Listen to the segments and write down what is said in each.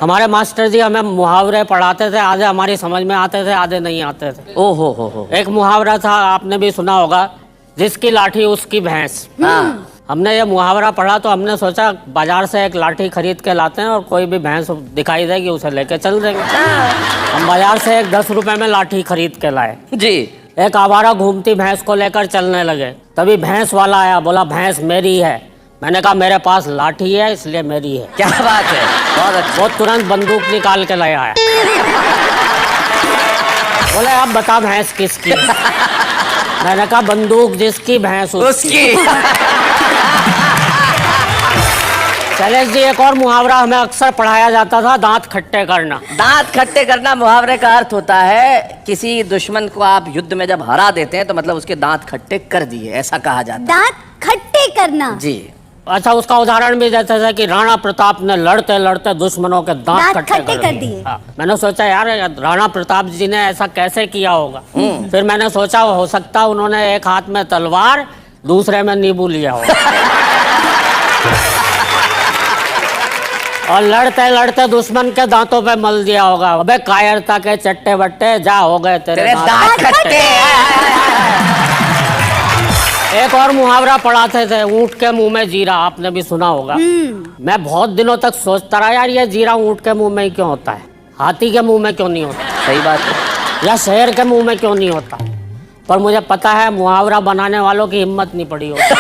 हमारे मास्टर जी हमें मुहावरे पढ़ाते थे, आधे हमारी समझ में आते थे, आधे नहीं आते थे। ओहो हो। एक मुहावरा था, आपने भी सुना होगा, जिसकी लाठी उसकी भैंस। हाँ। हमने ये मुहावरा पढ़ा तो हमने सोचा बाजार से एक लाठी खरीद के लाते हैं और कोई भी भैंस दिखाई देगी उसे लेके चल देंगे। हम बाजार से एक 10 रुपए में लाठी खरीद के लाए जी। एक आवारा घूमती भैंस को लेकर चलने लगे। तभी भैंस वाला आया, बोला भैंस मेरी है। मैंने कहा मेरे पास लाठी है इसलिए मेरी है। क्या बात है, बहुत अच्छा। वो तुरंत बंदूक निकाल के ले आया। बोले अब बता भैंस किसकी? मैंने कहा बंदूक जिसकी भैंस उसकी। शैलेश जी, एक और मुहावरा हमें अक्सर पढ़ाया जाता था, दांत खट्टे करना। दांत खट्टे करना मुहावरे का अर्थ होता है किसी दुश्मन को आप युद्ध में जब हरा देते हैं तो मतलब उसके दांत खट्टे कर दिए, ऐसा कहा जाता है। दांत खट्टे करना जी। अच्छा, उसका उदाहरण भी देते थे कि राणा प्रताप ने लड़ते लड़ते दुश्मनों के दांत खट्टे कर दिए। मैंने सोचा यार राणा प्रताप जी ने ऐसा कैसे किया होगा। फिर मैंने सोचा हो सकता उन्होंने एक हाथ में तलवार दूसरे में नींबू लिया होगा और लड़ते लड़ते दुश्मन के दांतों पे मल दिया होगा। अबे कायरता के चट्टे बट्टे, जा हो गए तेरे दांत खट्टे। एक और मुहावरा पढ़ाते थे, ऊंट के मुंह में जीरा, आपने भी सुना होगा। मैं बहुत दिनों तक सोचता रहा यार ये जीरा ऊंट के मुंह में ही क्यों होता है, हाथी के मुंह में क्यों नहीं होता, सही बात है, या शेर के मुंह में क्यों नहीं होता। पर मुझे पता है मुहावरा बनाने वालों की हिम्मत नहीं पड़ी होती।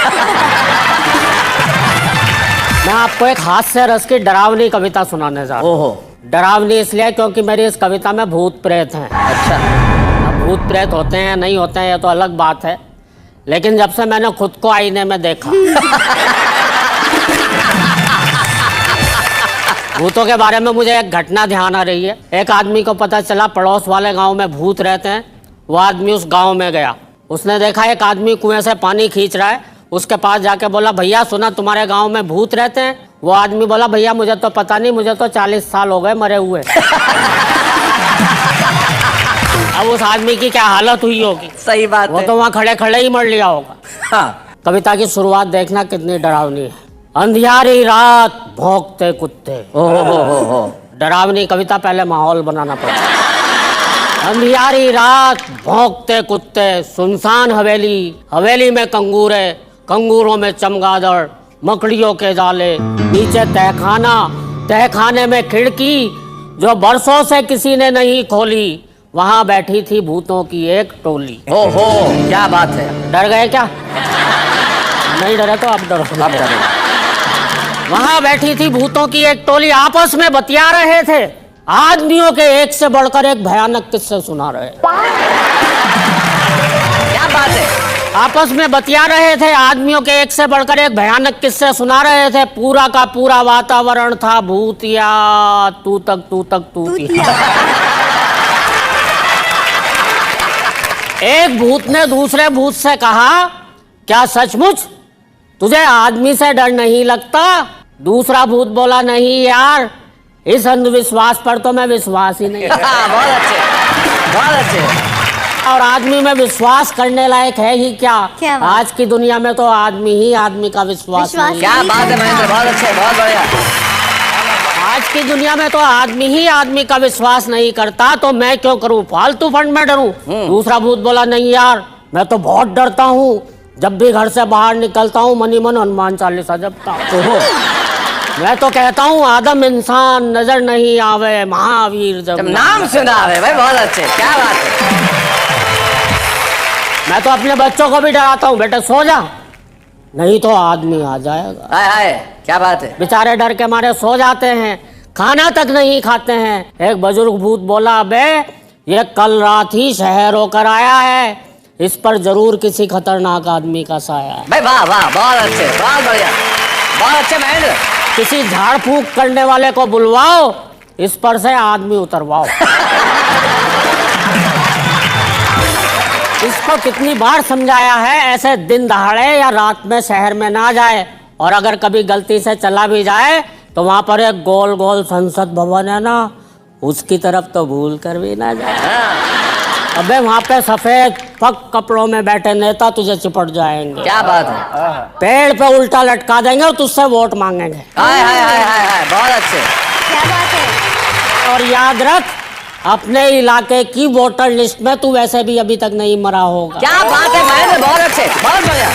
मैं आपको एक हास्य रस की डरावनी कविता सुनाने जा रहा हूँ। ओहो। डरावनी इसलिए क्योंकि मेरी इस कविता में भूत प्रेत हैं। अच्छा। अब भूत प्रेत होते हैं नहीं होते हैं ये तो अलग बात है, लेकिन जब से मैंने खुद को आईने में देखा भूतों के बारे में मुझे एक घटना ध्यान आ रही है। एक आदमी को पता चला पड़ोस वाले गांव में भूत रहते हैं। वो आदमी उस गांव में गया, उसने देखा एक आदमी कुएं से पानी खींच रहा है। उसके पास जाके बोला भैया सुना तुम्हारे गांव में भूत रहते हैं? वो आदमी बोला भैया मुझे तो पता नहीं, मुझे तो 40 साल हो गए मरे हुए। अब उस आदमी की क्या हालत हुई होगी। सही बात है। वो तो वहाँ खड़े खड़े ही मर लिया होगा। हाँ। कविता की शुरुआत देखना कितनी डरावनी है। अंधियारी रात भौंकते कुत्ते। ओहो। डरावनी कविता, पहले माहौल बनाना पड़ता। अंधियारी रात भौंकते कुत्ते, सुनसान हवेली, हवेली में कंगूरे, कंगूरों में चमगादड़, मकड़ियों के जाले, नीचे तहखाना, तहखाने में खिड़की जो बरसों से किसी ने नहीं खोली, वहां बैठी थी भूतों की एक टोली। ओहो, क्या बात है। डर गए क्या? नहीं डरे तो अब डरो। वहां बैठी थी भूतों की एक टोली, आपस में बतिया रहे थे, आदमियों के एक से बढ़कर एक भयानक किस्से सुना रहे। क्या बात है। आपस में बतिया रहे थे, आदमियों के एक से बढ़कर एक भयानक किस्से सुना रहे थे। पूरा का पूरा वातावरण था भूतिया, तू तक तूतिया। एक भूत ने दूसरे भूत से कहा, क्या सचमुच तुझे आदमी से डर नहीं लगता? दूसरा भूत बोला, नहीं यार, इस अंधविश्वास पर तो मैं विश्वास ही नहीं। बहुत अच्छे, बहुत अच्छे। और आदमी में विश्वास करने लायक है ही क्या आज की दुनिया में तो आदमी ही आदमी का विश्वास नहीं। क्या बात है महेंद्र, बहुत अच्छे, बहुत बढ़िया। आज की दुनिया में तो आदमी ही आदमी का विश्वास नहीं करता, तो मैं क्यों करूं, फालतू फंड में डरूं। दूसरा भूत बोला, नहीं यार मैं तो बहुत डरता हूं, जब भी घर से बाहर निकलता हूं मनी मन हनुमान चालीसा जपता हूं। मैं तो कहता हूँ आदम इंसान नजर नहीं आवे, महावीर जब नाम सुना है भाई। बहुत अच्छे, क्या बात है। मैं तो अपने बच्चों को भी डराता हूँ, बेटा सो जा, नहीं तो आदमी आ जाएगा। हाय हाय, क्या बात है। बेचारे डर के मारे सो जाते हैं, खाना तक नहीं खाते हैं। एक बुजुर्ग भूत बोला, अबे ये कल रात ही शहर होकर आया है, इस पर जरूर किसी खतरनाक आदमी का साया है। भाई वाह वाह, बहुत अच्छे, बहुत बढ़िया, बहुत अच्छे महेंद्र। किसी झाड़ फूक करने वाले को बुलवाओ, इस पर से आदमी उतरवाओ। इसको कितनी बार समझाया है, ऐसे दिन दहाड़े या रात में शहर में ना जाए, और अगर कभी गलती से चला भी जाए तो वहां पर एक गोल गोल संसद भवन है ना, उसकी तरफ तो भूल कर भी ना जाए। अबे वहां पे सफेद पग कपड़ों में बैठे नेता तुझे चिपट जाएंगे। क्या बात है। पेड़ पे उल्टा लटका देंगे और तुझसे वोट मांगेंगे। हाय हाय हाय हाय, बहुत अच्छे। क्या बात है। और याद रख, अपने इलाके की वोटर लिस्ट में तू वैसे भी अभी तक नहीं मरा होगा। क्या बात है महेंद्र, बहुत अच्छे, बहुत बढ़िया।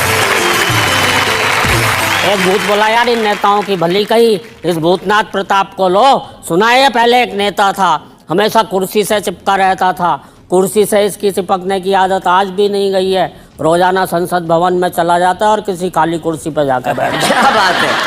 एक भूत बोला यार इन नेताओं की भली कही, इस भूतनाथ प्रताप को लो। सुना है पहले एक नेता था, हमेशा कुर्सी से चिपका रहता था, कुर्सी से इसकी चिपकने की आदत आज भी नहीं गई है। रोजाना संसद भवन में चला जाता है और किसी खाली कुर्सी पर जाकर बैठता है। क्या बात है।